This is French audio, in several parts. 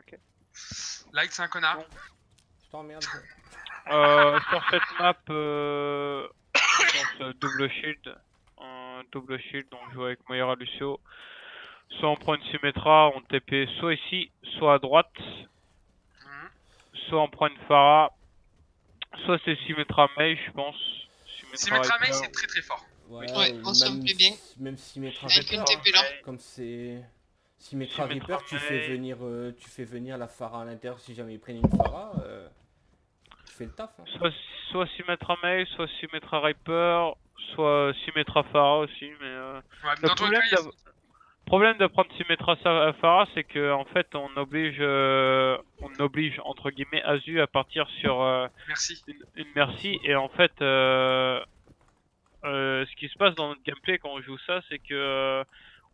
Ok. Light, c'est un connard. Bon. Je t'emmerde. Sur cette map, je pense double shield, donc je joue avec Moira Lucio. Soit on prend une Symmetra, on TP soit ici, soit à droite. Soit on prend une Pharah, soit c'est Symmetra Mei, je pense. Symmetra Mei, Reaper. c'est très très fort. Ouais, ça me plaît bien. Même Symmetra Avec une Reaper, TP là. comme c'est... Symmetra Symmetra Reaper, Mei. tu fais venir la Pharah à l'intérieur si jamais ils prennent une Pharah. Tu fais le taf. Hein. Soit Symmetra Mei, soit Symmetra Reaper, soit Symmetra Pharah aussi, mais Ouais, le dans tous les cas, problème de prendre Symmetra Pharah, c'est que en fait on oblige entre guillemets Azu à partir sur merci. une Mercy, et en fait ce qui se passe dans notre gameplay quand on joue ça, c'est que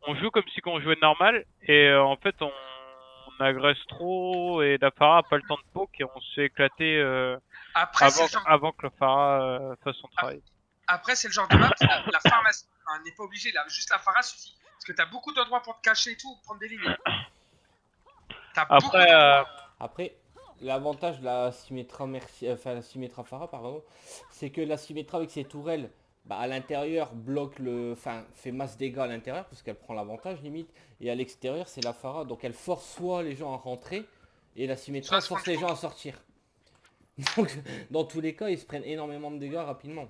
on joue comme si on jouait normal, et en fait on agresse trop, et la Pharah a pas le temps de poke, et on se fait éclater avant que la Pharah fasse son travail. Après, c'est le genre de map où la pharmacie n'est pas obligée, juste la Pharah suffit. Parce que t'as beaucoup d'endroits pour te cacher et tout, pour prendre des lignes. Après, l'avantage de la Symmetra la Symmetra Pharah, pardon, c'est que la Symmetra avec ses tourelles, bah, à l'intérieur bloque fait masse dégâts à l'intérieur parce qu'elle prend l'avantage limite, et à l'extérieur c'est la Pharah, donc elle force soit les gens à rentrer et la Symmetra force les gens à sortir. Donc dans tous les cas ils se prennent énormément de dégâts rapidement.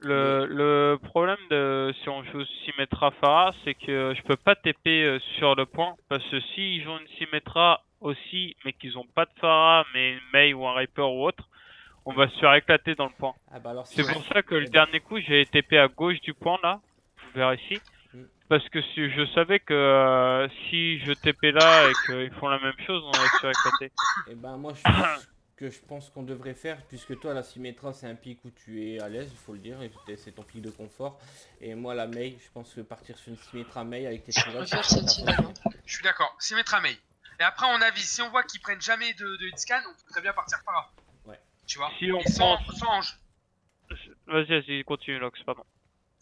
Le problème de si on joue Symmetra Pharah, c'est que je peux pas TP sur le point, parce que s'ils ont une Symmetra aussi, mais qu'ils ont pas de Pharah, mais une Mei ou un Reaper ou autre, on va se faire éclater dans le point. Ah bah alors, c'est pour ça que le dernier coup j'ai TP à gauche du point là, vous verrez ici, parce que si je savais que si je TP là et qu'ils font la même chose, on va se faire éclater. Et ben moi je pense qu'on devrait faire, puisque toi la Symmetra c'est un pic où tu es à l'aise, il faut le dire, c'est ton pic de confort, et moi la Mei, je pense que partir sur une Symmetra Mei avec tes tourelles, je suis d'accord, Symmetra Mei. Et après on avise, si on voit qu'ils prennent jamais de hitscan, on peut très bien partir par là. Ouais. Tu vois, si on sans ange. Vas-y, continue Lox, pardon.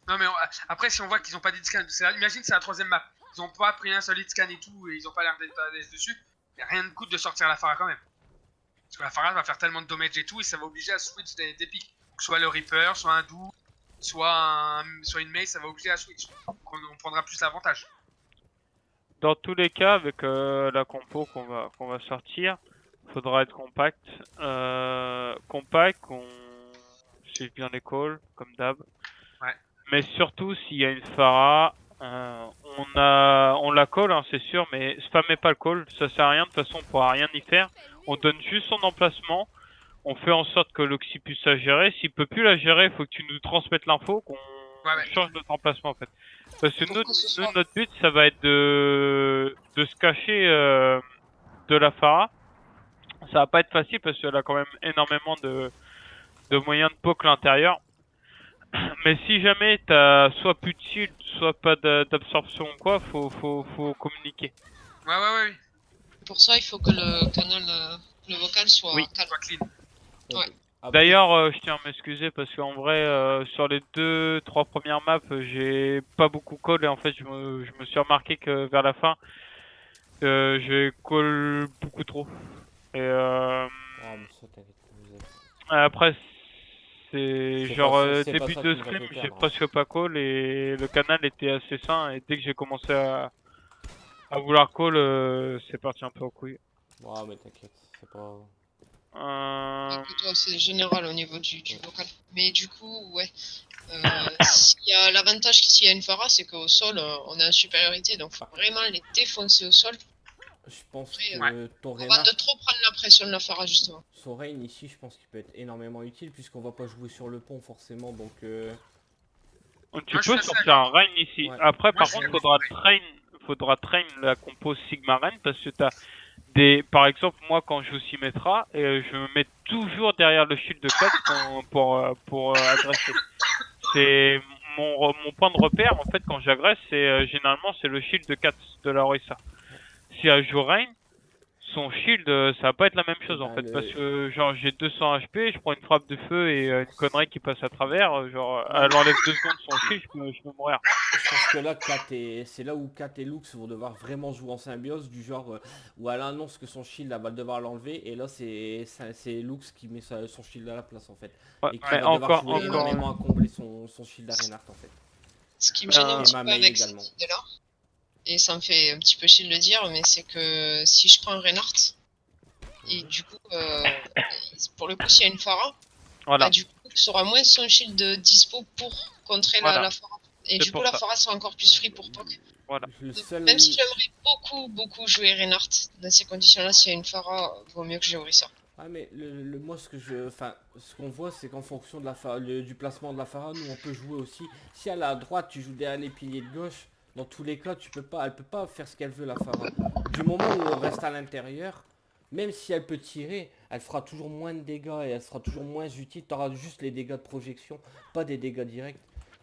Non mais après si on voit qu'ils ont pas d'hitscan, imagine c'est la troisième map, ils ont pas pris un seul hitscan et tout, et ils ont pas l'air d'être à l'aise dessus, mais rien ne coûte de sortir la Pharah quand même. Parce que la Pharah va faire tellement de damage et tout, et ça va obliger à switch des pics. Soit le Reaper, soit un Doux, soit une Mei, ça va obliger à switch. Donc on prendra plus l'avantage. Dans tous les cas, avec la compo qu'on va sortir, faudra être compact. Compact, on suit bien les calls, comme d'hab. Ouais. Mais surtout, s'il y a une Pharah, on la call, hein, c'est sûr, mais spammez pas le call, ça sert à rien, de toute façon on pourra rien y faire. On donne juste son emplacement, on fait en sorte que l'Oxy puisse la gérer. S'il peut plus la gérer, il faut que tu nous transmettes l'info, qu'on change notre emplacement en fait. Parce que nous, notre but, ça va être de se cacher de la Pharah. Ça va pas être facile parce qu'elle a quand même énormément de moyens de poke à l'intérieur. Mais si jamais t'as soit plus de shield, soit pas d'absorption ou quoi, faut communiquer. Ouais. Pour ça, il faut que le canal, le vocal soit clean. Ouais. D'ailleurs, je tiens à m'excuser parce qu'en vrai, sur les 2-3 premières maps, j'ai pas beaucoup call, et en fait, je me suis remarqué que vers la fin, j'ai call beaucoup trop. Et après, c'est genre début de scrim, j'ai presque pas call, et le canal était assez sain, et dès que j'ai commencé à vouloir call, c'est parti un peu en couille. Ouais, mais t'inquiète, c'est pas... C'est général au niveau du vocal. Mais du coup, ouais. S'il y a l'avantage s'il y a une Pharah, c'est qu'au sol, on est en supériorité. Donc, faut vraiment les défoncer au sol. Je pense que ton Reinhardt... Avant de trop prendre la pression de la Pharah, justement. Son Reign ici, je pense qu'il peut être énormément utile, puisqu'on va pas jouer sur le pont forcément, donc... Tu peux sortir un Reign ici. Ouais. Après, par contre, faudra train la compo Sigma Reign, parce que t'as des... Par exemple, moi, quand je joue Symmetra, je me mets toujours derrière le shield de 4 pour agresser. C'est mon point de repère, en fait, quand j'agresse, c'est généralement c'est le shield de 4 de la Orisa. Si elle joue Reign, son shield, ça va pas être la même chose en ben, fait. le- Parce que genre j'ai 200 HP, je prends une frappe de feu et une connerie qui passe à travers, genre Ouais. elle enlève 2 secondes son shield, je peux mourir. Je pense que là, c'est là où Kat et Lux vont devoir vraiment jouer en symbiose, du genre où elle annonce que son shield, elle va devoir l'enlever, et là c'est Lux qui met son shield à la place en fait. Ouais, Et qui mais va devoir encore, jouer énormément à combler son shield à Reinhardt en fait. Ce qui me gêne un Ben, Et petit peu Mamei avec également. cette idée-là, et ça me fait un petit peu chier de le dire, mais c'est que si je prends un Reinhardt, et du coup, pour le coup, s'il y a une Pharah, voilà, bah, du coup, tu auras moins son shield de dispo pour contrer Voilà. la Pharah. Et C'est du coup, pour la ça. Pharah sera encore plus free pour poke. Voilà. Le Donc, seul... même si j'aimerais beaucoup jouer Reinhardt, dans ces conditions-là, s'il y a une Pharah, vaut mieux que j'ai Orisa. Ah mais moi ce qu'on voit c'est qu'en fonction de du placement de la Pharah, nous on peut jouer aussi. Si elle est à droite, tu joues derrière les piliers de gauche, dans tous les cas elle peut pas faire ce qu'elle veut la Pharah. Du moment où on reste à l'intérieur, même si elle peut tirer, elle fera toujours moins de dégâts et elle sera toujours moins utile. Tu auras juste les dégâts de projection, pas des dégâts directs.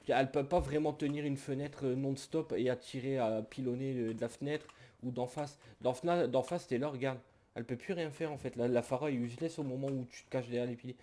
Elle peut pas vraiment tenir une fenêtre non-stop et attirer à pilonner de la fenêtre ou d'en face. D'en face, t'es là, regarde. Elle peut plus rien faire en fait. La Pharah est useless au moment où tu te caches derrière les piliers.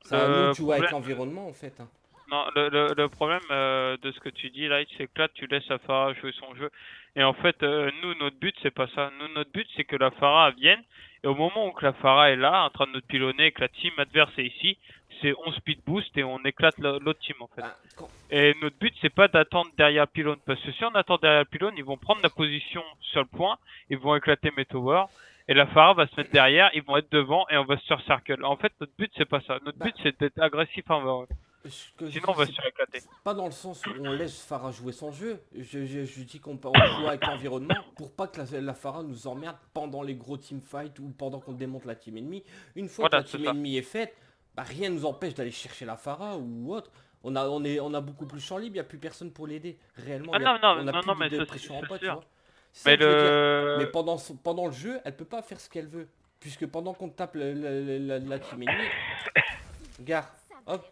C'est à nous de Le jouer avec problème, l'environnement en fait. Hein. non, le problème de ce que tu dis là, c'est que là tu laisses la Pharah jouer son jeu. Et en fait, nous, notre but, c'est pas ça. Nous, notre but, c'est que la Pharah vienne. Et au moment où que la Pharah est là, en train de nous pilonner, et que la team adverse est ici, c'est on speed boost et on éclate l'autre team en fait. Bah, Et notre but, c'est pas d'attendre derrière le pylône. Parce que si on attend derrière le pylône, ils vont prendre la position sur le point, ils vont éclater mes towers. Et la Pharah va se mettre derrière, ils vont être devant et on va se faire circle. En fait, notre but, c'est pas ça. Notre but, c'est d'être agressif envers eux. Ce que je Sinon, dis, on va c'est se faire éclater. pas dans le sens où on laisse Pharah jouer son jeu. Je dis qu'on joue avec l'environnement pour pas que la Pharah nous emmerde pendant les gros teamfights ou pendant qu'on démonte la team ennemie. Une fois que Voilà, la c'est team ça. ennemie est faite, bah, rien ne nous empêche d'aller chercher la Pharah ou autre. On a beaucoup plus champ libre, il n'y a plus personne pour l'aider. Réellement, Ah non, non, on a non, plus non, mais de ça, pression en c'est bas, tu sûr. vois. C'est ça Mais que je veux dire. Mais le. pendant le jeu, elle peut pas faire ce qu'elle veut. Puisque pendant qu'on tape la team ennemie, regarde, hop,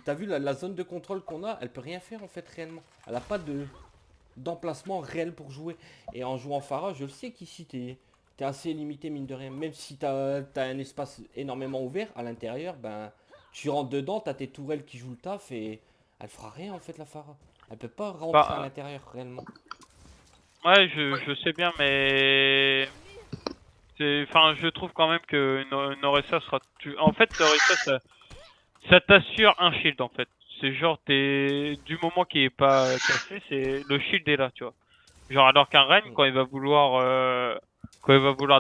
t'as vu la zone de contrôle qu'on a, elle peut rien faire en fait réellement. Elle a pas d'emplacement réel pour jouer. Et en jouant Pharah, je le sais qu'ici t'es assez limité mine de rien. Même si t'as un espace énormément ouvert à l'intérieur, ben tu rentres dedans, t'as tes tourelles qui jouent le taf et elle fera rien en fait la Pharah. Elle peut pas rentrer à Bah, l'intérieur réellement. ouais, je sais bien, mais. Enfin, je trouve quand même que une Orisa sera. En fait, l'Orisa, ça t'assure un shield en fait. C'est genre, du moment qu'il est pas cassé, c'est le shield est là, tu vois. Genre, alors qu'un Reign, quand il va vouloir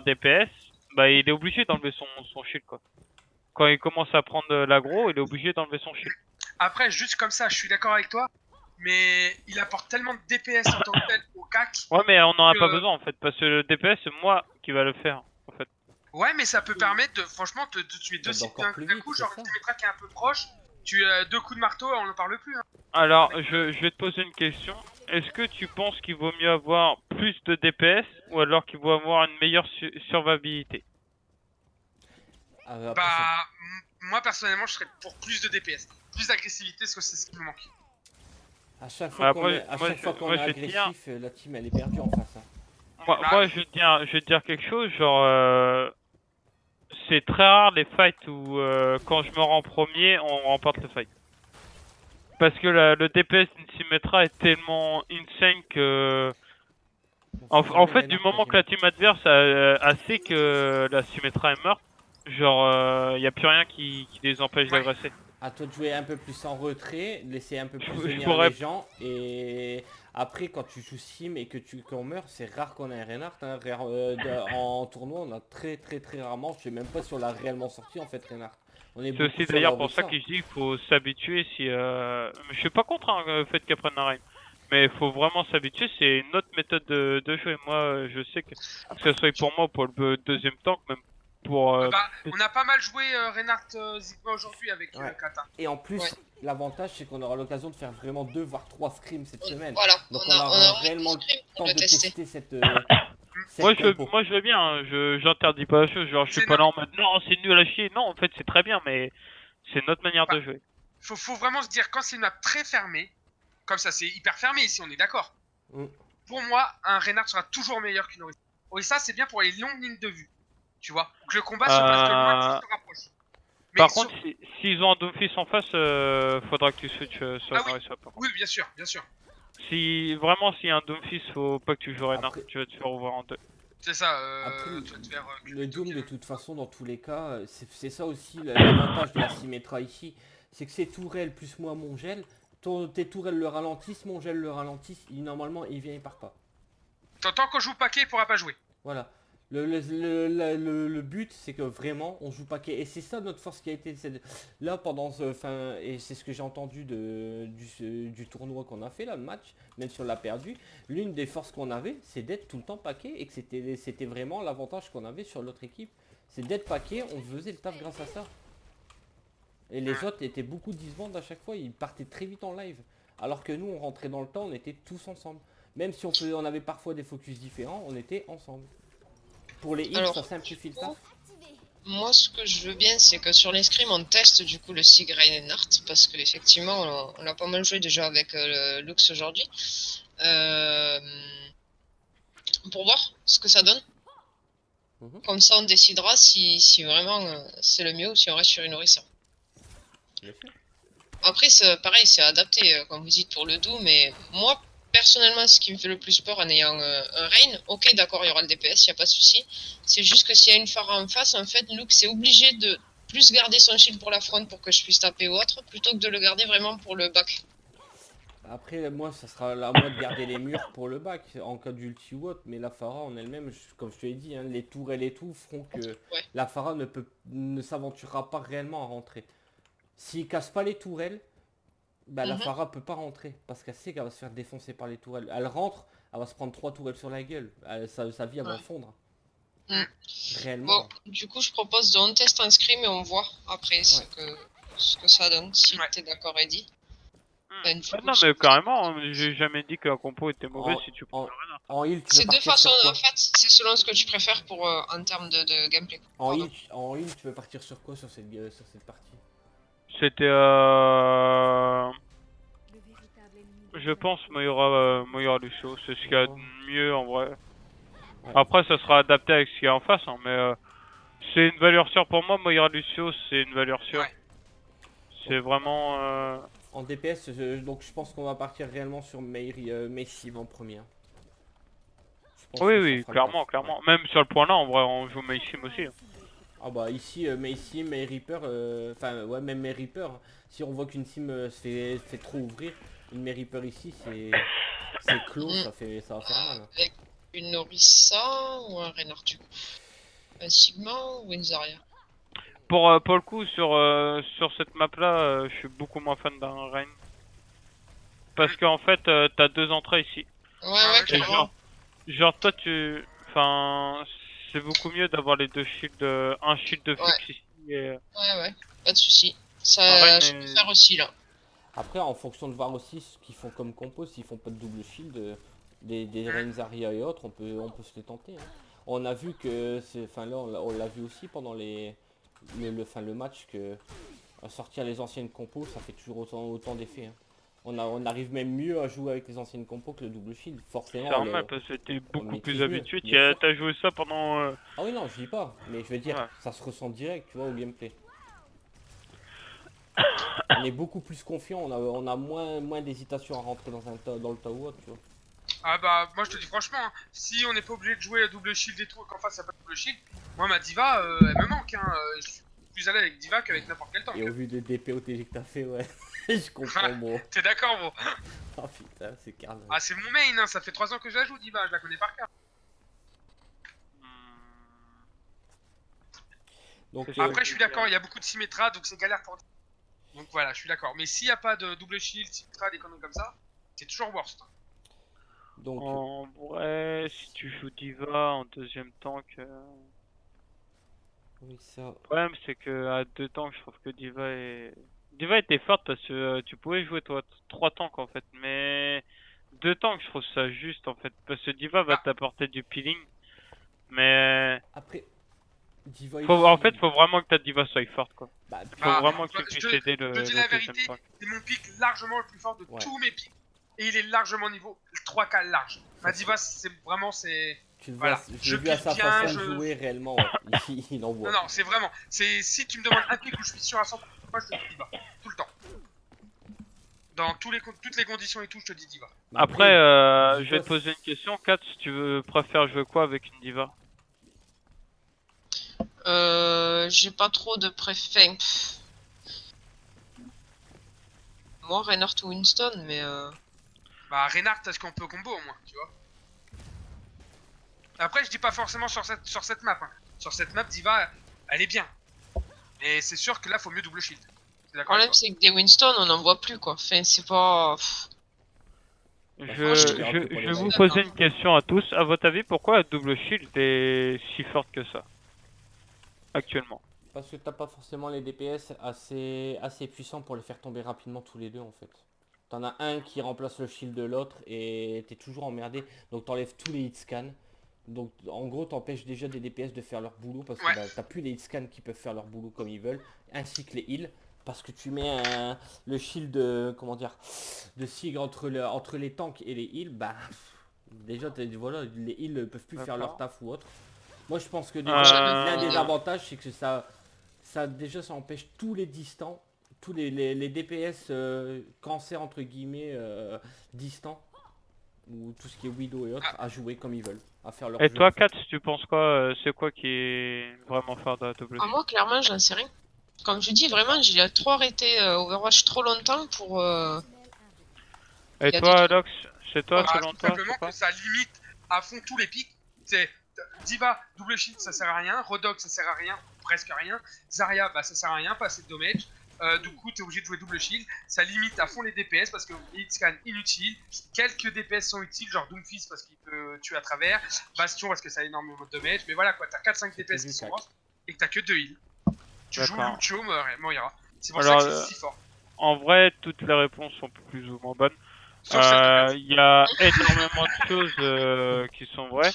DPS, bah il est obligé d'enlever son shield quoi. Quand il commence à prendre l'aggro, il est obligé d'enlever son shield. Après, juste comme ça, je suis d'accord avec toi, mais il apporte tellement de DPS en tant que tel au CAC. Ouais, mais on en a que- pas besoin en fait, parce que le DPS, c'est moi qui va le faire en fait. Ouais, mais ça peut permettre de, franchement, de tuer deux D'encore cibles plus d'un vite, coup, c'est genre ça. une Symmetra qui est un peu proche, tu deux coups de marteau, on n'en parle plus. Hein. Alors, je vais te poser une question. Est-ce que tu penses qu'il vaut mieux avoir plus de DPS ou alors qu'il vaut avoir une meilleure survivabilité? Après, Bah, moi personnellement, je serais pour plus de DPS, plus d'agressivité, parce que c'est ce qui me manque. à chaque fois qu'on Après, est, moi, je vais te dire, agressif, la team elle est perdue en face. Hein. moi, je vais te dire quelque chose, genre, c'est très rare les fights où quand je me rends premier, on remporte le fight. Parce que le DPS d'une Symmetra est tellement insane que... En fait, du moment que la team adverse a sait que la Symmetra est morte, genre, y a plus rien qui les empêche Ouais. d'agresser. À toi de jouer un peu plus en retrait, laisser un peu plus Je venir pourrais- les gens et après quand tu joues sim et que qu'on meurt, c'est rare qu'on ait un Reinhardt. Hein. En tournoi, on a très rarement, je sais même pas si on l'a réellement sorti en fait Reinhardt. On est C'est beaucoup aussi sur d'ailleurs la pour ça Orisa. que je dis qu'il faut s'habituer si... Je suis pas contre hein, le fait qu'elle prenne la reine. Mais il faut vraiment s'habituer, c'est une autre méthode de jouer. Moi, je sais que ce soit pour moi ou pour le deuxième tank, même pour... Bah, on a pas mal joué Reinhardt Zigma aujourd'hui avec Ouais. Kata. Et en plus, Ouais. l'avantage c'est qu'on aura l'occasion de faire vraiment 2 voire 3 scrims cette semaine. Voilà, Donc on a réellement le scrim temps pour de le tester. tester cette moi, compo. moi, je veux bien, hein, j'interdis pas la chose. Genre, je suis C'est pas là en mode non, c'est nul à chier. Non, en fait, c'est très bien, mais c'est notre manière de jouer. Faut vraiment se dire, quand c'est une map très fermée, comme ça c'est hyper fermé ici, on est d'accord. Mm. Pour moi, un Reinhardt sera toujours meilleur qu'une Orisa. Orisa, c'est bien pour les longues lignes de vue. Tu vois, que le combat se passe de loin, Euh, tu te rapproches. Mais Par sur- contre, s'ils ont un Doomfist en face, faudra que tu switches sur Ah une oui. Orisa, par contre. Oui, bien sûr, bien sûr. Si vraiment s'il y a un Doomfist, faut pas que tu joues Reinhardt, Après- tu vas te faire ouvrir en deux. C'est ça, Après, tu vas te faire le Doom, de token. toute façon, dans tous les cas, c'est ça aussi l'avantage de la Symmetra ici. C'est que ces tourelles plus moi mon gel, tes tourelles le ralentissent, mon gel le ralentisse, normalement il vient, il part pas. Tant qu'on joue paquet, il pourra pas jouer. Voilà. Le but, c'est que vraiment, on joue paquet. Et c'est ça notre force qui a été. Là, pendant ce. Enfin, et c'est ce que j'ai entendu du tournoi qu'on a fait, là, le match, même si on l'a perdu. L'une des forces qu'on avait, c'est d'être tout le temps paquet. Et que c'était vraiment l'avantage qu'on avait sur l'autre équipe. C'est d'être paquet, on faisait le taf grâce à ça. Et les autres étaient beaucoup disband à chaque fois, ils partaient très vite en live. Alors que nous, on rentrait dans le temps, on était tous ensemble. Même si on avait parfois des focus différents, on était ensemble. Pour les hits, Alors, ça simplifie le taf. moi, ce que je veux bien, c'est que sur l'escrime, on teste du coup le Sig Reinhardt, parce qu'effectivement, on a pas mal joué déjà avec le Lux aujourd'hui. Euh, pour voir ce que ça donne. Mhm. Comme ça, on décidera si vraiment c'est le mieux ou si on reste sur une Orisa. Bien sûr. Après, pareil, c'est adapté, comme vous dites, pour le Doom, mais moi, personnellement, ce qui me fait le plus peur en ayant un Rain, ok, d'accord, il y aura le DPS, il n'y a pas de souci. C'est juste que s'il y a une Pharah en face, en fait, Lux est obligé de plus garder son shield pour la front pour que je puisse taper ou autre, plutôt que de le garder vraiment pour le back. Après, moi, ça sera à moi de garder les murs pour le bac, en cas d'ulti ou autre. Mais la Pharah en elle-même, comme je te l'ai dit, hein, les tourelles et tout feront que la Pharah ne s'aventurera pas réellement à rentrer. S'il casse pas les tourelles, bah, la Mhm. Pharah peut pas rentrer. Parce qu'elle sait qu'elle va se faire défoncer par les tourelles. Elle rentre, elle va se prendre 3 tourelles sur la gueule. Sa vie, elle va Ouais. fondre. Mm. Réellement. Bon, du coup, je propose on teste un scrim et on voit après ce que ça donne, si Ouais. t'es d'accord, Eddie. Ben, du Ah coup, non, mais carrément, hein, j'ai jamais dit qu'un compo était mauvais En, si tu prends en, le Reinhardt. en heal, tu veux c'est deux partir façons, sur quoi? en fait, c'est selon ce que tu préfères pour, en termes de gameplay. Pardon. En heal, tu veux partir sur quoi sur cette partie? C'était je pense Moira Lucio, c'est ce qu'il y a de mieux en vrai. Ouais. Après ça sera adapté avec ce qu'il y a en face, hein, mais c'est une valeur sûre pour moi, Moira Lucio c'est une valeur sûre. Ouais. C'est vraiment En DPS, donc je pense qu'on va partir réellement sur Maysim en première. Je pense oui que ça oui, fera le taf. clairement, clairement. Même sur le point là, en vrai, on joue Maysim aussi. Hein. Ah bah ici, Maysim, May Reaper, enfin ouais, même May Reaper, hein. Si on voit qu'une sim se fait trop ouvrir, une May Reaper ici, c'est clos, Mm. ça va faire mal. Hein. Avec une Orisa ou un Reinhardt du coup. Un Sigma ou une Zarya. Pour le coup, sur cette map là, je suis beaucoup moins fan d'un Reign. Parce qu'en fait, t'as deux entrées ici. Ouais, ouais, Et clairement. genre toi tu... Enfin, c'est beaucoup mieux d'avoir les deux shields, un shield de Ouais, fixe ici et ouais, pas de soucis. Ça, un Reign je peux faire aussi là. Après, en fonction de voir aussi ce qu'ils font comme compo, s'ils font pas de double shield, des Reigns Zarya et autres, on peut se les tenter. Hein. On a vu que, enfin là, on l'a vu aussi pendant le match que sortir les anciennes compos, ça fait toujours autant d'effet. Hein. On arrive même mieux à jouer avec les anciennes compos que le double shield. Forcément, c'est normal parce que t'es on beaucoup plus maîtrise mieux, habitué. bien sûr. T'as joué ça pendant... Ah oui, non, je dis pas, mais je veux dire, Ouais. ça se ressent direct, tu vois, au gameplay. On est beaucoup plus confiant, on a moins d'hésitation à rentrer dans le tower, tu vois. Ah bah, moi je te dis franchement, hein, si on n'est pas obligé de jouer à double shield et tout, et qu'en face ça pas de double shield, moi ma diva, elle me manque. Hein, je suis plus à l'aise avec diva qu'avec n'importe quel tank. Et au vu des DPOTG que t'as fait, ouais, je comprends, bro. T'es d'accord, gros? Oh putain, c'est carnage. Ah, c'est mon main, hein, ça fait 3 ans que je la joue, diva, je la connais par cœur. Donc, Après, je suis d'accord, il y a beaucoup de Symmetra, donc c'est galère pour. Donc voilà, je suis d'accord. Mais s'il n'y a pas de double shield, Symmetra, des conneries comme ça, c'est toujours worst. donc En vrai, si tu joues Diva en deuxième tank... oui, ça. Le problème c'est que à deux tanks, je trouve que Diva était forte parce que tu pouvais jouer toi 3 tanks en fait, mais deux tanks je trouve ça juste en fait parce que Diva va Ah. t'apporter du peeling, mais Après, Diva en fait faut vraiment que ta Diva soit forte quoi. bah, Faut Ah, vraiment que tu je puisses te- aider Je le dis la deuxième vérité, tank. c'est mon pic largement le plus fort de Ouais. tous mes pics. Et il est largement niveau 3K large. Ma diva, c'est vraiment, c'est Tu le vois, Voilà. je Je l'ai vu à pige sa bien, façon je... de jouer réellement, ouais. Il envoie. Non, c'est vraiment... Si tu me demandes un pic où je suis sûr à 100%, moi je te dis Diva. Tout le temps. Dans toutes les conditions et tout, je te dis Diva. Mais Après, je Diva, vais te poser une question. Kat, tu préfères jouer quoi avec une diva? J'ai pas trop de préférence. Moi, Reinhardt ou Winston, mais Bah, Reinhardt, est-ce qu'on peut combo au moins, tu vois? Après, je dis pas forcément sur cette map. Hein. Sur cette map, Diva, elle est bien. Mais c'est sûr que là, faut mieux double shield. C'est le d'accord avec problème toi. c'est que des Winston, on en voit plus quoi. Enfin, c'est pas. Je, Moi, je te je, dirais que pour je les vais vous lives. poser une question à tous. À votre avis, pourquoi la double shield est si forte que ça actuellement? Parce que t'as pas forcément les DPS assez puissants pour les faire tomber rapidement tous les deux en fait. T'en as un qui remplace le shield de l'autre et t'es toujours emmerdé. Donc t'enlèves tous les hitscans. Donc en gros t'empêches déjà des DPS de faire leur boulot parce que Ouais. bah, t'as plus les hitscans qui peuvent faire leur boulot comme ils veulent. Ainsi que les heals. Parce que tu mets le shield comment dire, de Sig entre les tanks et les heals. Bah déjà voilà, les heals ne peuvent plus faire leur D'accord. taf ou autre. Moi je pense que déjà Jamais l'un vu des vidéo. avantages c'est que ça empêche tous les distants, tous les DPS cancer entre guillemets distants, ou tout ce qui est Widow et autres, Ah, à jouer comme ils veulent, à faire leur Et jeu. toi, Kat, tu penses quoi? C'est quoi qui est vraiment fort dans la double Ah, shield? moi, clairement, j'en sais rien. Comme je dis, vraiment, j'ai trop arrêté Overwatch trop longtemps pour. Et Il y a des toi, trucs. Lox, c'est toi, bah, selon tout toi, simplement c'est que quoi? ça limite à fond tous les pics. C'est Diva, double shield, ça sert à rien. Rodog, ça sert à rien, presque à rien. Zarya, bah ça sert à rien, pas assez de damage. Du coup, t'es obligé de jouer double shield. Ça limite à fond les DPS parce que les hitscan inutiles. Quelques DPS sont utiles, genre Doomfist parce qu'il peut tuer à travers. Bastion parce que ça a énormément de damage. Mais voilà quoi, t'as 4-5 C'était DPS du qui sont cac. morts et que t'as que 2 heals. Tu joues D'accord. Lucio, Moira. C'est pour ça Alors, que c'est si fort. en vrai, toutes les réponses sont plus ou moins bonnes. Sauf celle de 4. Il y a énormément de choses qui sont vraies.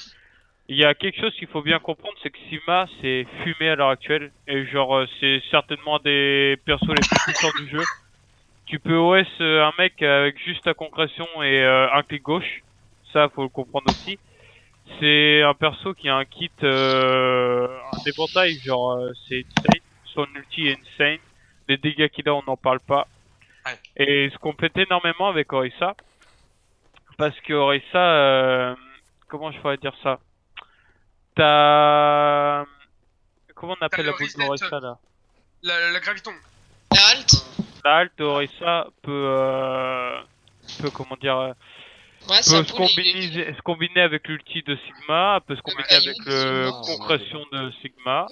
Il y a quelque chose qu'il faut bien comprendre, c'est que Sigma, c'est fumé à l'heure actuelle. Et genre, c'est certainement des persos les plus puissants du jeu. Tu peux OS un mec avec juste ta concrétion et un clic gauche. Ça, faut le comprendre aussi. C'est un perso qui a un kit, un éventail, genre, c'est insane. Son ulti est insane. Les dégâts qu'il a, on n'en parle pas. Ouais. Et il se complète énormément avec Orisa. Parce que Orisa, comment je pourrais dire ça? T'as... Comment on T'as appelle le la boule reset, d'Orisa là? la graviton. La halte. La halte d'Orisa peut comment dire, Ouais, ça peut boule et il est se combiner avec l'ulti de Sigma, peut se avec combiner la avec limite de le Sigma. concrétion de Sigma.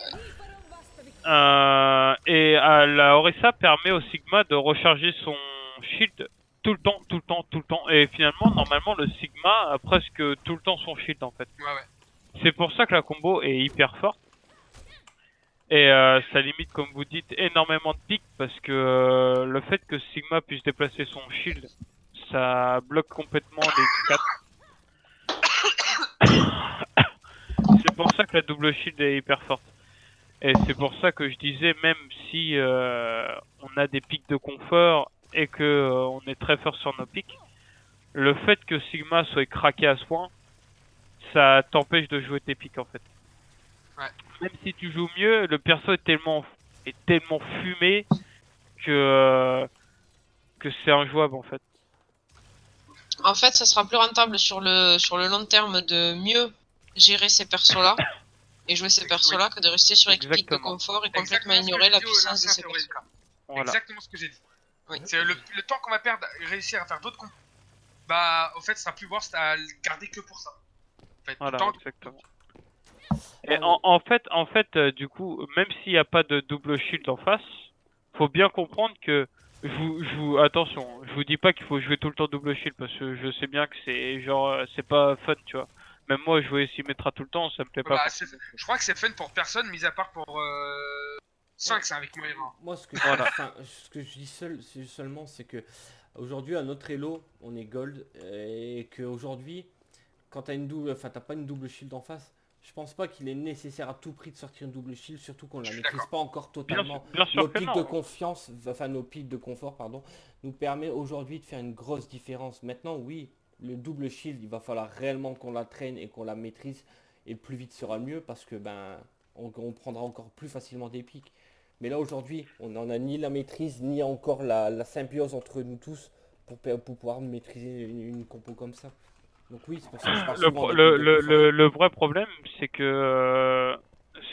Et la Orisa permet au Sigma de recharger son shield tout le temps, tout le temps, tout le temps. Et finalement, normalement, le Sigma a presque tout le temps son shield en fait. Ouais. C'est pour ça que la combo est hyper forte. Et ça limite, comme vous dites, énormément de pics parce que le fait que Sigma puisse déplacer son shield, ça bloque complètement les X4. C'est pour ça que la double shield est hyper forte. Et c'est pour ça que je disais, même si on a des pics de confort et que on est très fort sur nos pics, le fait que Sigma soit craqué à ce point, ça t'empêche de jouer tes pics en fait. Ouais. Même si tu joues mieux, le perso est tellement fumé que c'est injouable en fait. En fait, ça sera plus rentable sur le long terme de mieux gérer ces persos-là et jouer ces persos-là que de rester sur les pics de Exactement. confort et complètement Exactement ce que ignorer j'ai la dit au puissance de l'ancien ces théorie. persos. Voilà. Exactement ce que j'ai dit. Oui. C'est le temps qu'on va perdre à réussir à faire d'autres combos. Bah, au fait, ça sera plus worth à le garder que pour ça. En fait, Voilà, tout le temps, exactement. Et Ah, en fait, du coup, même s'il n'y a pas de double shield en face, faut bien comprendre que attention, je vous dis pas qu'il faut jouer tout le temps double shield parce que je sais bien que c'est genre, c'est pas fun, tu vois. Même moi, jouer Symmetra tout le temps, ça me plaît pas. bah, je crois que c'est fun pour personne, mis à part pour 5, c'est avec Moira. Moi, ce que Voilà. ce que je dis seulement, c'est que aujourd'hui à notre elo, on est gold et que aujourd'hui, quand t'as pas une double shield en face, je pense pas qu'il est nécessaire à tout prix de sortir une double shield, surtout qu'on la Je suis maîtrise d'accord. pas encore totalement. Bien sûr Nos que pics non. de confiance, enfin nos pics de confort, pardon, nous permet aujourd'hui de faire une grosse différence. Maintenant, oui, Le double shield, il va falloir réellement qu'on la traîne et qu'on la maîtrise. Et le plus vite sera le mieux parce que ben on prendra encore plus facilement des pics. Mais là aujourd'hui, on n'en a ni la maîtrise, ni encore la symbiose entre nous tous pour pouvoir maîtriser une compo comme ça. Donc oui, c'est pour ça que je parle souvent d'équipe de confort. Le vrai problème, c'est que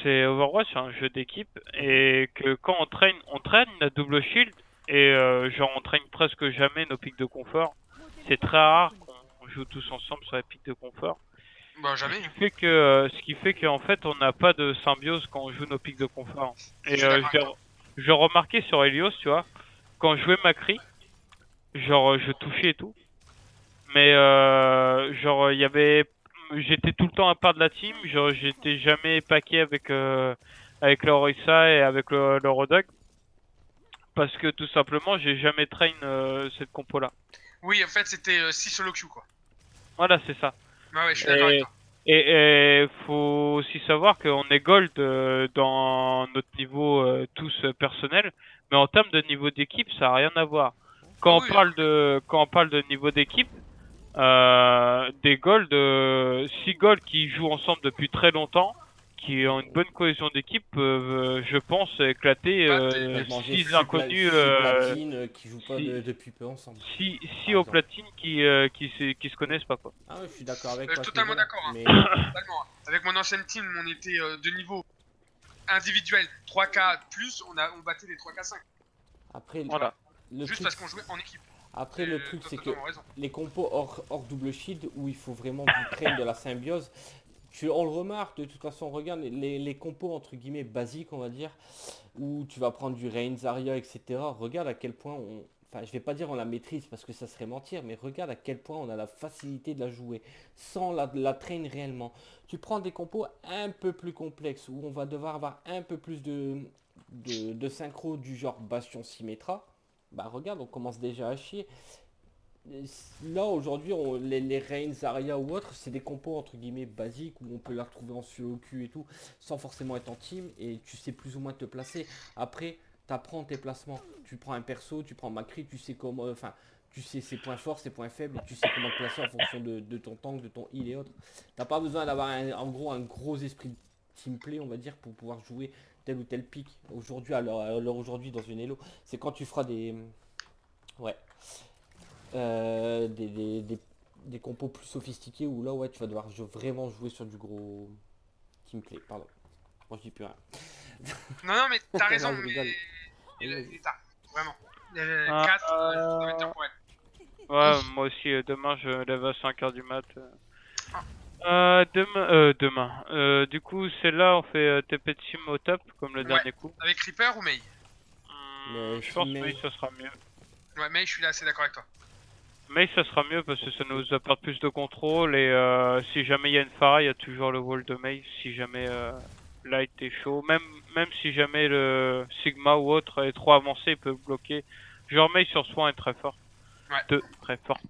c'est Overwatch, c'est un jeu d'équipe, et que quand on traîne la double shield, et genre on traîne presque jamais nos pics de confort. C'est très rare qu'on joue tous ensemble sur les pics de confort. Bah, jamais. Ce qui fait qu'en fait on n'a pas de symbiose quand on joue nos pics de confort. Je Et suis d'accord avec toi. je remarquais sur Helios, tu vois, quand je jouais Macri, genre je touchais et tout. Mais genre il y avait j'étais tout le temps à part de la team, genre j'étais jamais paqué avec avec le Orisa et avec le Rodog parce que tout simplement j'ai jamais train cette compo là. Oui, en fait, c'était 6 solo queue, quoi. Voilà, c'est ça. Ouais, je suis d'accord avec toi. Et faut aussi savoir qu'on est gold dans notre niveau tous personnel, mais en termes de niveau d'équipe, ça a rien à voir. Ah oui, Quand on parle de niveau d'équipe, des gold, 6 gold qui jouent ensemble depuis très longtemps, qui ont une bonne cohésion d'équipe, peuvent, je pense, éclater bah, Manger 6 six inconnus, platines qui jouent pas si, depuis peu ensemble. si Par aux exemple. platines qui se connaissent pas, quoi. Ah ouais, je suis d'accord avec je toi. suis À ce totalement niveau-là. d'accord. Hein. Mais Totalement. Avec mon ancienne team, on était de niveau individuel 3K plus, on battait les 3K5. après, Voilà. le Juste truc, parce qu'on jouait en équipe. après le truc, T'as c'est que totalement raison. les compos hors double shield où il faut vraiment du train de la symbiose. On le remarque, de toute façon, regarde les compos entre guillemets basiques, on va dire, où tu vas prendre du Reigns, Zarya, etc. Regarde à quel point enfin, je vais pas dire on la maîtrise parce que ça serait mentir, mais regarde à quel point on a la facilité de la jouer sans la train réellement. Tu prends des compos un peu plus complexes où on va devoir avoir un peu plus de synchro du genre Bastion Symmetra. Bah regarde, on commence déjà à chier. Là aujourd'hui, les Reigns, Zarya ou autres, c'est des compos entre guillemets basiques où on peut la retrouver en solo queue et tout, sans forcément être en team et tu sais plus ou moins te placer. Après, tu apprends tes placements. Tu prends un perso, tu prends Macri, tu sais comment, enfin, tu sais ses points forts, ses points faibles et tu sais comment te placer en fonction de ton tank, de ton heal et autres. T'as pas besoin d'avoir en gros un gros esprit de team play, on va dire, pour pouvoir jouer tel ou tel pick. Aujourd'hui, à l'heure aujourd'hui dans une elo, c'est quand tu feras ouais, des compos plus sophistiqués où là ouais tu vas devoir vraiment jouer sur du gros team play. Pardon. Moi je dis plus rien. Non, mais t'as raison, Non, je rigole. mais Vas-y, vas-y. et t'as, vraiment. Ah, 4, j'ai envie de dire pour elle. ouais, moi aussi, demain je me lève à 5h du mat. Demain. Du coup, celle-là, on fait TP de sim au top, comme le Ouais. dernier coup. Avec Reaper ou Mei? Je pense May. Mei, ça sera mieux. Ouais, Mei, je suis là assez d'accord avec toi. Mei, ça sera mieux parce que ça nous apporte plus de contrôle et si jamais il y a une Pharah, il y a toujours le wall de Mei. Si jamais Light est chaud, même si jamais le Sigma ou autre est trop avancé, il peut bloquer. Genre Mei sur soin est très fort. Ouais. Très forte.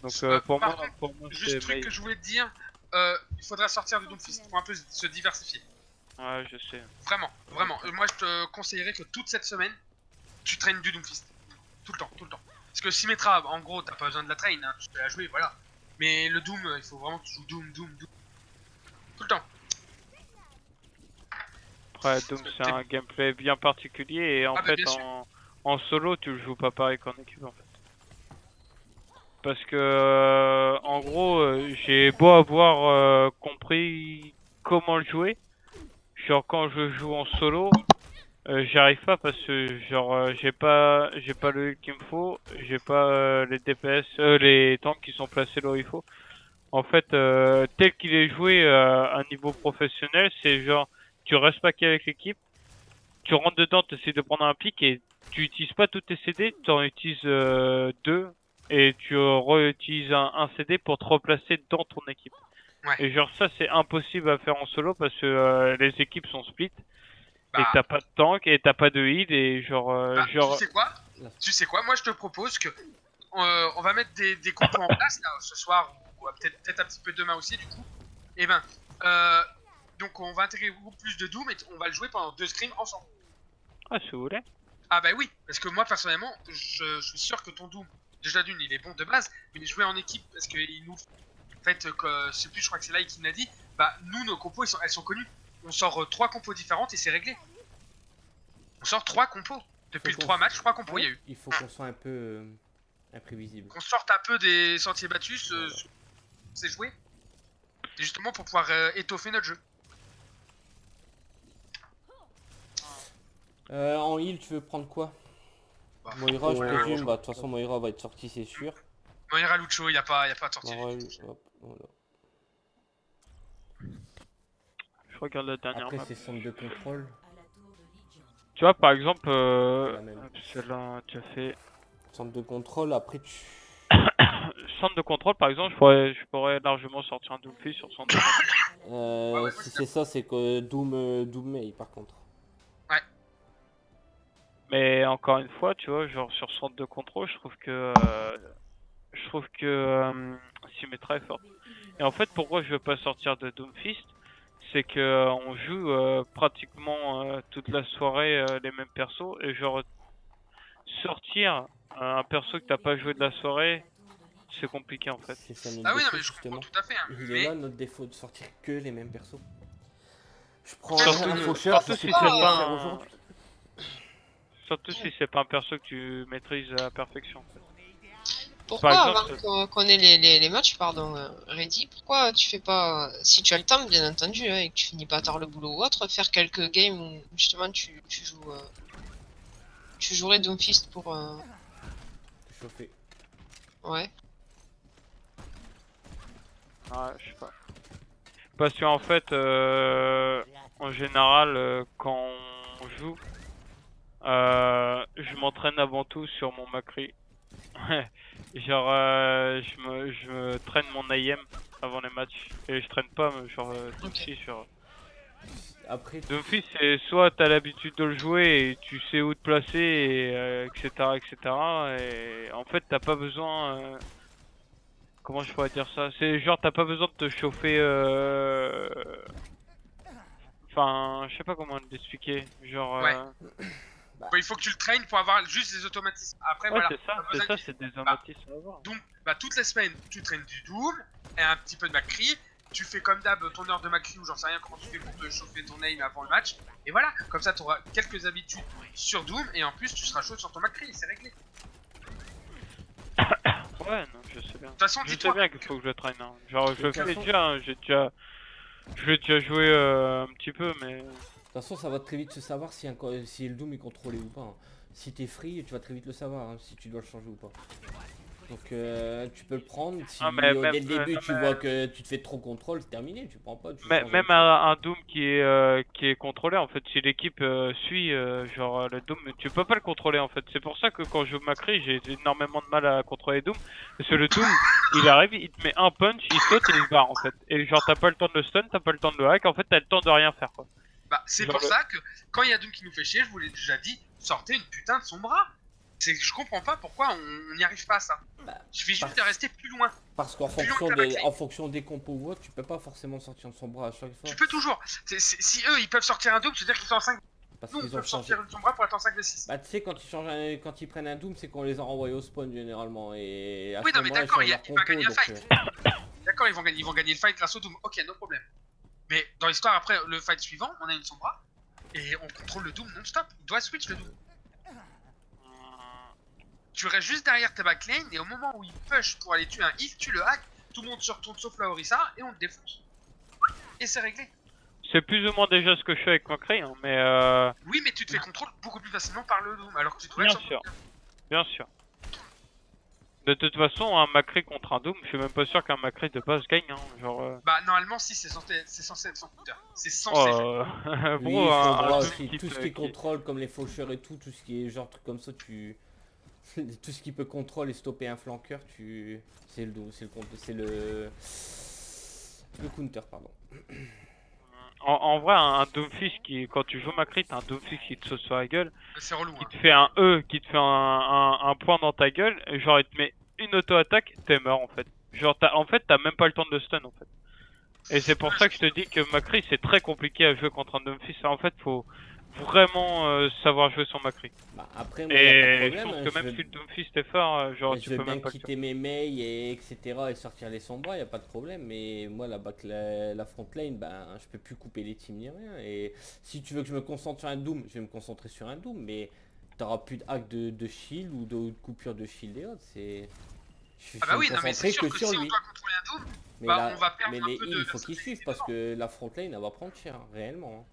Donc Par contre, pour moi juste c'est truc Mei. que je voulais te dire, il faudra sortir du Doomfist pour un peu se diversifier. Ouais, je sais. Vraiment, vraiment. Moi, je te conseillerais que toute cette semaine, tu traînes du Doomfist. Tout le temps, tout le temps. Parce que Symmetra, en gros, t'as pas besoin de la train, hein, tu peux la jouer, voilà. Mais le Doom, il faut vraiment que tu joues Doom. Tout le temps. Après, Doom c'est un gameplay bien particulier et en Ah bah fait bien sûr. en solo tu le joues pas pareil qu'en équipe en fait. Parce que en gros j'ai beau avoir compris comment le jouer, genre quand je joue en solo, j'y arrive pas parce que genre j'ai pas le heal qu'il me faut, j'ai pas les DPS, les tanks qui sont placés là où il faut. En fait, tel qu'il est joué à un niveau professionnel, c'est genre tu restes paqué avec l'équipe, tu rentres dedans, tu essaies de prendre un pic et tu utilises pas tous tes CD, tu en utilises deux et tu réutilises un CD pour te replacer dans ton équipe. Ouais. Et genre ça c'est impossible à faire en solo parce que les équipes sont split et que Bah, t'as pas de tank et t'as pas de heal et tu sais quoi? Tu sais quoi? Moi, je te propose que on va mettre des compos en place là ce soir ou peut-être un petit peu demain aussi du coup. Et ben, donc on va intégrer beaucoup plus de Doom et on va le jouer pendant 2 scrims ensemble. Ah si vous voulez. Ah bah oui, parce que moi personnellement, je suis sûr que ton Doom déjà d'une, il est bon de base, mais jouer en équipe, parce qu'il nous... En fait, je sais plus, je crois que c'est là qui me l'a dit, bah nous, nos compos, elles sont connues. On sort 3 compos différentes et c'est réglé. On sort 3 compos. Depuis le 3 matchs, 3 compos il y a eu. Il faut qu'on soit un peu imprévisible. Qu'on sorte un peu des sentiers battus, Voilà. c'est joué. C'est justement pour pouvoir étoffer notre jeu. En heal, tu veux prendre quoi? Bah, Moira, je ouais, présume. ouais. Bah, de toute façon, Moira va être sortie, c'est sûr. Moira Lucho, il n'y a pas de sortie. Moira, hop, voilà. Je regarde la dernière Après, map. c'est centre de contrôle. Tu vois, par exemple, La même. celle-là, tu as fait Centre de contrôle, après tu... centre de contrôle, par exemple, je pourrais largement sortir un Doomfist sur centre de contrôle. Ouais, Si c'est ça, c'est que Doom May, par contre. Mais encore une fois, tu vois, genre sur centre de contrôle, je trouve que Symmetra est forte. Et en fait, pourquoi je veux pas sortir de Doomfist, c'est que on joue pratiquement toute la soirée les mêmes persos, et genre sortir un perso que t'as pas joué de la soirée, c'est compliqué en fait. C'est ça notre Ah oui, non, défaut, mais je comprends justement. tout à fait. Hein. Il Mais est là notre défaut de sortir que les mêmes persos. Je prends Surtout un que- faucheur, je surtout sais si pas c'est quoi pas faire un- aujourd'hui. Surtout si c'est pas un perso que tu maîtrises à la perfection. En fait. Pourquoi, Par avant exemple, qu'on ait les matchs, pardon, Reddy, pourquoi tu fais pas, si tu as le temps, bien entendu, hein, et que tu finis pas tard le boulot ou autre, faire quelques games où justement tu joues, tu jouerais Doomfist pour, Chauffer. ouais. ouais, je sais pas. Parce qu'en fait, en général, quand on joue, je m'entraîne avant tout sur mon Macri. Genre, je me traîne mon IM avant les matchs. Et je traîne pas, mais genre, Doomfist, genre. Après, Doomfist, c'est soit t'as l'habitude de le jouer et tu sais où te placer, et, etc., etc. Et en fait, t'as pas besoin. Comment je pourrais dire ça? C'est genre, t'as pas besoin de te chauffer. Enfin, je sais pas comment l'expliquer. Genre. Ouais. Bah, il faut que tu le traînes pour avoir juste des automatismes. Après, Ouais, voilà. c'est ça, t'as besoin c'est des automatismes à avoir. Donc, bah, toutes les semaines, tu traînes du Doom et un petit peu de Macri. Tu fais comme d'hab ton heure de Macri ou j'en sais rien comment tu fais pour te chauffer ton aim avant le match. Et voilà, comme ça, tu auras quelques habitudes sur Doom et en plus, tu seras chaud sur ton Macri. C'est réglé. De Ouais, non, je sais bien. toute façon, Je sais dis-toi. bien qu'il faut que je le traîne. Hein. Genre, je le fais façon- déjà, hein, je l'ai déjà joué un petit peu, mais. de toute façon, ça va très vite se savoir si, si le Doom est contrôlé ou pas. Hein. Si t'es free, tu vas très vite le savoir, hein, si tu dois le changer ou pas. Donc tu peux le prendre, si Ah, mais dès même- le début non, tu mais- vois que tu te fais trop contrôle, c'est terminé, tu prends pas. Tu Mais, changes même autre chose. un Doom qui est contrôlé, en fait, si l'équipe suit, genre le Doom, tu peux pas le contrôler en fait. C'est pour ça que quand je joue Macri, j'ai énormément de mal à contrôler Doom. Parce que le Doom, il arrive, il te met un punch, il saute et il se barre en fait. Et genre, t'as pas le temps de le stun, t'as pas le temps de le hack, en fait, t'as le temps de rien faire quoi. Bah, c'est Genre pour le- ça que quand il y a Doom qui nous fait chier, je vous l'ai déjà dit, sortez une putain de son bras. C'est que je comprends pas pourquoi on n'y arrive pas à ça. Bah, Il suffit juste parce- de rester plus loin. Parce qu'en Plus loin fonction, que la Macri. en fonction des compos ou autre, tu peux pas forcément sortir de son bras à chaque fois. Tu peux toujours. Si eux ils peuvent sortir un Doom, c'est-à-dire qu'ils sont en 5. Parce Nous on qu'ils peut ont changé. sortir une son bras pour être en 5v6. Bah tu sais quand quand ils prennent un Doom c'est qu'on les a renvoyés au spawn généralement et à Oui, ce non, mais moment-là, ils d'accord, changent il leur va compo, gagner un donc, fight. D'accord, ils vont gagner le fight grâce au Doom. Ok, no problème. Mais dans l'histoire, après le fight suivant, on a une sombra et on contrôle le Doom non-stop. Il doit switch le Doom. Tu restes juste derrière tes backlane et au moment où il push pour aller tuer un heal, tu le hack, tout le monde se retourne sauf la Orisa et on te défonce. Et c'est réglé. C'est plus ou moins déjà ce que je fais avec Macri, hein, mais Oui, mais tu te fais contrôle beaucoup plus facilement par le Doom alors que tu devrais bien être sûr. Bien sûr. De toute façon, un Macri contre un Doom, je suis même pas sûr qu'un Macri de base gagne. Hein, genre. Bah, normalement, si, c'est censé être sans counter. C'est censé. Oh, Oui, bon, son un bras Doom aussi, qui tout te- ce qui qui- contrôle comme les faucheurs et tout ce qui est genre truc comme ça, tu... tout ce qui peut contrôle et stopper un flanqueur, c'est le Doom, c'est le counter, pardon. En vrai, un Doomfist qui, quand tu joues Macri, t'as un Doomfist qui te saute sur la gueule, C'est relou. qui Hein. te fait un E, qui te fait un point dans ta gueule, et genre il te met une auto-attaque, t'es mort en fait. Genre, en fait, t'as même pas le temps de le stun en fait. Et c'est pour ça que je te dis que Macri c'est très compliqué à jouer contre un Doomfist. En fait, faut vraiment savoir jouer son Macri. Bah, après, moi, y a pas de Et je problème. pense hein, que même si le Doomfist est fort, genre je tu veux peux bien même pas quitter mes mails et etc. et sortir les sombras, y a pas de problème. Mais moi, la front lane, ben, je peux plus couper les teams ni rien. Et si tu veux que je me concentre sur un Doom, je vais me concentrer sur un Doom. Mais t'auras plus de hack de shield ou de coupure de shield et autres. Je Ah vais bah me oui, non mais c'est concentrer sûr que que sur si on lui. doit contrôler un Doom, Mais, bah on va mais perdre un les peu heals, de il faut qu'ils versatilité suivent parce devant. que la front lane, elle va prendre cher, hein, réellement. Hein.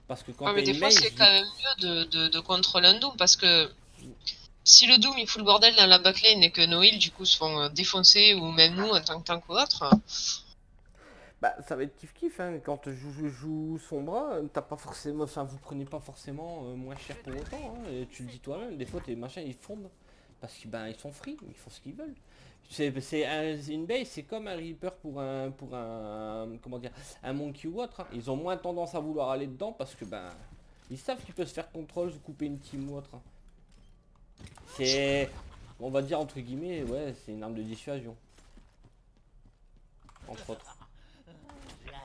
Parce que quand Ouais, t'as mais des une fois, mage, c'est quand même mieux de contrôler un Doom parce que si le Doom il fout le bordel dans la backlane et que nos heals du coup se font défoncer ou même nous en tant que tank ou autre, bah, ça va être kiff-kiff, hein. Quand je joue Sombra, t'as pas forcément, enfin, vous prenez pas forcément moins cher pour autant, hein. Et tu le dis toi-même, des fois tes machins ils fondent parce qu'ils ben, ils sont free, ils font ce qu'ils veulent. Une base, c'est comme un Reaper comment dire, un Monkey ou autre. Hein. Ils ont moins tendance à vouloir aller dedans parce que ben, ils savent qu'ils peuvent se faire contrôle, se couper une team ou autre. Hein. C'est, on va dire entre guillemets, ouais, c'est une arme de dissuasion, entre autres.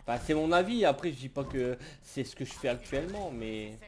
Enfin, c'est mon avis, après je dis pas que c'est ce que je fais actuellement, mais